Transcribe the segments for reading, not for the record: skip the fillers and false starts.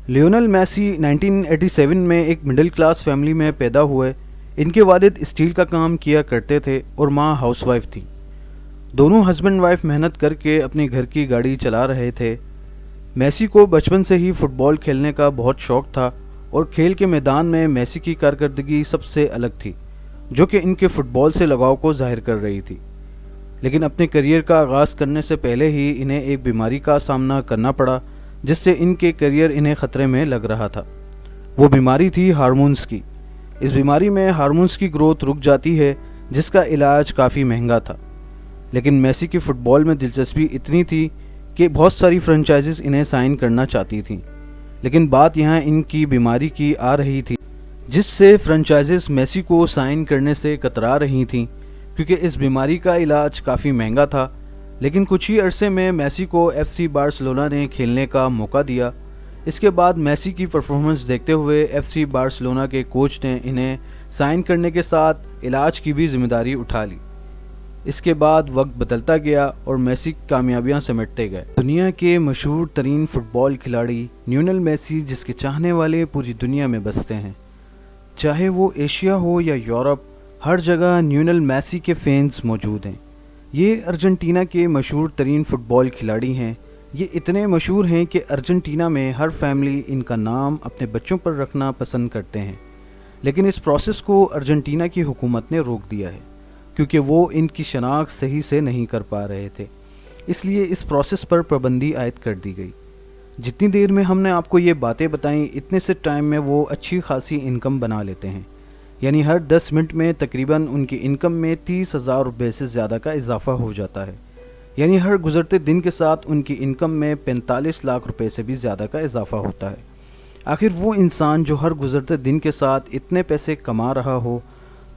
Lionel Messi 1987 میں ایک middle class family میں پیدا ہوئے۔ ان کے والد اسٹیل کا کام کیا کرتے تھے اور ماں ہاؤس وائف تھی۔ دونوں ہسبینڈ وائف محنت کر کے اپنے گھر کی گاڑی چلا رہے تھے۔ میسی کو بچپن سے ہی فٹ بال کھیلنے کا بہت شوق تھا اور کھیل کے میدان میں میسی کی کارکردگی سب سے الگ تھی، جو کہ ان کے فٹ بال سے لگاؤ کو ظاہر کر رہی تھی۔ لیکن اپنے کیریئر کا آغاز کرنے سے پہلے ہی انہیں ایک بیماری کا سامنا کرنا پڑا جس سے ان کے کیریئر انہیں خطرے میں لگ رہا تھا۔ وہ بیماری تھی ہارمونز کی۔ اس بیماری میں ہارمونز کی گروتھ رک جاتی ہے جس کا علاج کافی مہنگا تھا۔ لیکن میسی کی فٹ بال میں دلچسپی اتنی تھی کہ بہت ساری فرنچائزز انہیں سائن کرنا چاہتی تھیں، لیکن بات یہاں ان کی بیماری کی آ رہی تھی جس سے فرنچائزز میسی کو سائن کرنے سے کترا رہی تھیں، کیونکہ اس بیماری کا علاج کافی مہنگا تھا۔ لیکن کچھ ہی عرصے میں میسی کو ایف سی بارسلونا نے کھیلنے کا موقع دیا۔ اس کے بعد میسی کی پرفارمنس دیکھتے ہوئے ایف سی بارسلونا کے کوچ نے انہیں سائن کرنے کے ساتھ علاج کی بھی ذمہ داری اٹھا لی۔ اس کے بعد وقت بدلتا گیا اور میسی کامیابیاں سمیٹتے گئے۔ دنیا کے مشہور ترین فٹ بال کھلاڑی لیونل میسی، جس کے چاہنے والے پوری دنیا میں بستے ہیں، چاہے وہ ایشیا ہو یا یورپ، ہر جگہ لیونل میسی کے فینز موجود ہیں۔ یہ ارجنٹینا کے مشہور ترین فٹ بال کھلاڑی ہیں۔ یہ اتنے مشہور ہیں کہ ارجنٹینا میں ہر فیملی ان کا نام اپنے بچوں پر رکھنا پسند کرتے ہیں، لیکن اس پروسیس کو ارجنٹینا کی حکومت نے روک دیا ہے کیونکہ وہ ان کی شناخت صحیح سے نہیں کر پا رہے تھے، اس لیے اس پروسیس پر پابندی عائد کر دی گئی۔ جتنی دیر میں ہم نے آپ کو یہ باتیں بتائیں، اتنے سے ٹائم میں وہ اچھی خاصی انکم بنا لیتے ہیں، یعنی ہر 10 منٹ میں تقریباً ان کی انکم میں 30,000 روپے سے زیادہ کا اضافہ ہو جاتا ہے، یعنی ہر گزرتے دن کے ساتھ ان کی انکم میں 45 لاکھ روپے سے بھی زیادہ کا اضافہ ہوتا ہے۔ آخر وہ انسان جو ہر گزرتے دن کے ساتھ اتنے پیسے کما رہا ہو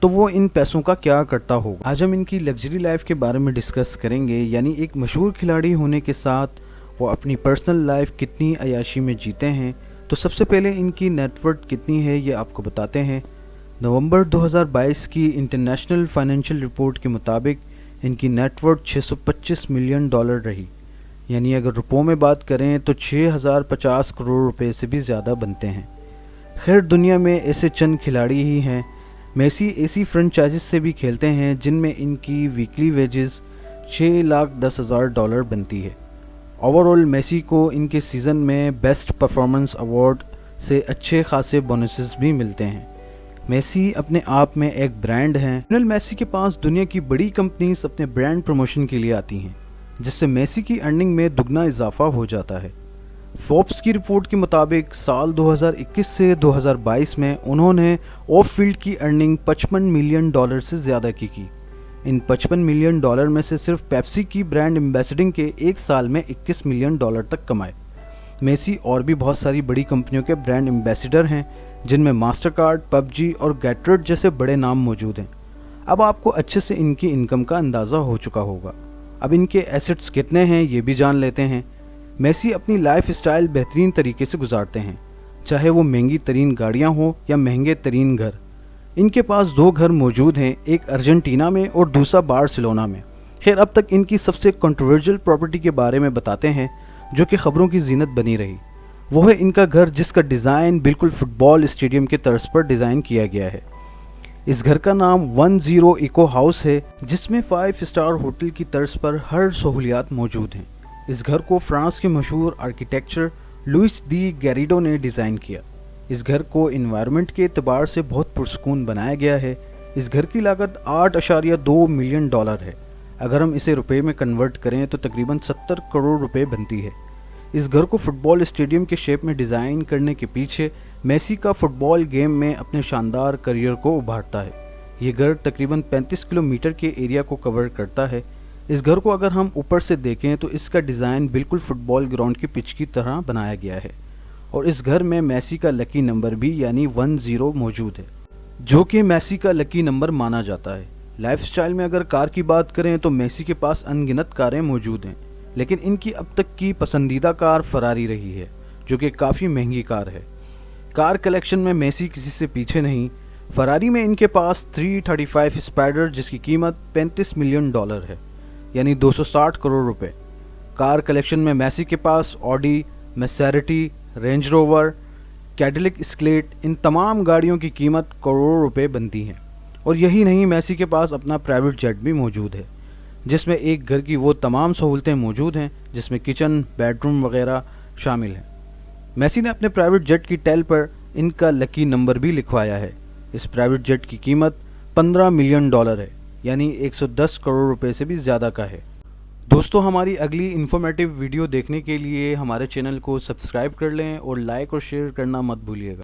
تو وہ ان پیسوں کا کیا کرتا ہوگا؟ آج ہم ان کی لگژری لائف کے بارے میں ڈسکس کریں گے، یعنی ایک مشہور کھلاڑی ہونے کے ساتھ وہ اپنی پرسنل لائف کتنی عیاشی میں جیتے ہیں۔ تو سب سے پہلے ان کی نیٹ ورتھ کتنی ہے یہ آپ کو بتاتے ہیں۔ نومبر 2022 کی انٹرنیشنل فائنینشیل رپورٹ کے مطابق ان کی نیٹ ورتھ $625 ملین رہی، یعنی اگر روپوں میں بات کریں تو 6,050 کروڑ روپے سے بھی زیادہ بنتے ہیں۔ خیر، دنیا میں ایسے چند کھلاڑی ہی ہیں۔ میسی ایسی فرنچائزز سے بھی کھیلتے ہیں جن میں ان کی ویکلی ویجز $6,10,000 بنتی ہے۔ اوورآل میسی کو ان کے سیزن میں بیسٹ پرفارمنس ایوارڈ سے اچھے خاصے بونسز بھی ملتے ہیں۔ میسی اپنے آپ میں ایک برانڈ ہیں۔ لیونل میسی کے پاس دنیا کی بڑی کمپنیز اپنے برانڈ پروموشن کے لیے آتی ہیں، جس سے میسی کی ارننگ میں دگنا اضافہ ہو جاتا ہے۔ فوربس کی رپورٹ کے مطابق سال 2021 سے 2022 میں انہوں نے آف فیلڈ کی ارننگ $55 ملین سے زیادہ کی۔ ان $55 ملین میں سے صرف پیپسی کی برانڈ ایمبیسڈنگ کے ایک سال میں $21 ملین تک کمائے۔ میسی اور بھی بہت ساری بڑی کمپنیوں کے برانڈ ایمبیسڈر ہیں، جن میں ماسٹر کارڈ، پب جی اور گیٹریٹ جیسے بڑے نام موجود ہیں۔ اب آپ کو اچھے سے ان کی انکم کا اندازہ ہو چکا ہوگا۔ اب ان کے ایسٹس کتنے ہیں یہ بھی جان لیتے ہیں۔ میسی اپنی لائف اسٹائل بہترین طریقے سے گزارتے ہیں، چاہے وہ مہنگی ترین گاڑیاں ہوں یا مہنگے ترین گھر۔ ان کے پاس 2 گھر موجود ہیں، ایک ارجنٹینا میں اور دوسرا بارسلونا میں۔ خیر، اب تک ان کی سب سے کنٹروورشل پراپرٹی کے بارے میں بتاتے ہیں جو کہ خبروں کی زینت بنی رہی۔ وہ ہے ان کا گھر، جس کا ڈیزائن بالکل فٹ بال اسٹیڈیم کے طرز پر ڈیزائن کیا گیا ہے۔ اس گھر کا نام 10 ایکو ہاؤس ہے، جس میں 5 اسٹار ہوٹل کی طرز پر ہر سہولیات موجود ہیں۔ اس گھر کو فرانس کے مشہور آرکیٹیکچر لوئس دی گیریڈو نے ڈیزائن کیا۔ اس گھر کو انوائرمنٹ کے اعتبار سے بہت پرسکون بنایا گیا ہے۔ اس گھر کی لاگت $8.2 ملین ہے۔ اگر ہم اسے روپے میں کنورٹ کریں تو تقریباً 70 کروڑ روپے بنتی ہے۔ اس گھر کو فٹ بال اسٹیڈیم کے شیپ میں ڈیزائن کرنے کے پیچھے میسی کا فٹ بال گیم میں اپنے شاندار کریئر کو ابھارتا ہے۔ یہ گھر تقریباً 35 کلومیٹر کے ایریا کو کور کرتا ہے۔ اس گھر کو اگر ہم اوپر سے دیکھیں تو اس کا ڈیزائن بالکل فٹ بال گراؤنڈ کی پچ کی طرح بنایا گیا ہے، اور اس گھر میں میسی کا لکی نمبر بھی یعنی 10 موجود ہے، جو کہ میسی کا لکی نمبر مانا جاتا ہے۔ لائف سٹائل میں اگر کار کی بات کریں تو میسی کے پاس ان گنت کاریں موجود ہیں، لیکن ان کی اب تک کی پسندیدہ کار فراری رہی ہے، جو کہ کافی مہنگی کار ہے۔ کار کلیکشن میں میسی کسی سے پیچھے نہیں۔ فراری میں ان کے پاس 335 اسپائڈر، جس کی قیمت $35 ملین ہے، یعنی 260 کروڑ روپے۔ کار کلیکشن میں میسی کے پاس Audi, Maserati, range Rover, Cadillac skillet, ان تمام گاڑیوں کی قیمت کروڑوں روپے بنتی ہیں۔ اور یہی نہیں، میسی کے پاس اپنا پرائیویٹ جیٹ بھی موجود ہے، جس میں ایک گھر کی وہ تمام سہولتیں موجود ہیں جس میں کچن، بیڈ روم وغیرہ شامل ہیں۔ میسی نے اپنے پرائیویٹ جیٹ کی ٹیل پر ان کا لکی نمبر بھی لکھوایا ہے۔ اس پرائیویٹ جیٹ کی قیمت $15 ملین ہے، یعنی 110 کروڑ روپے سے بھی زیادہ کا ہے۔ دوستو، ہماری اگلی انفارمیٹیو ویڈیو دیکھنے کے لیے ہمارے چینل کو سبسکرائب کر لیں اور لائک اور شیئر کرنا مت بھولیے گا۔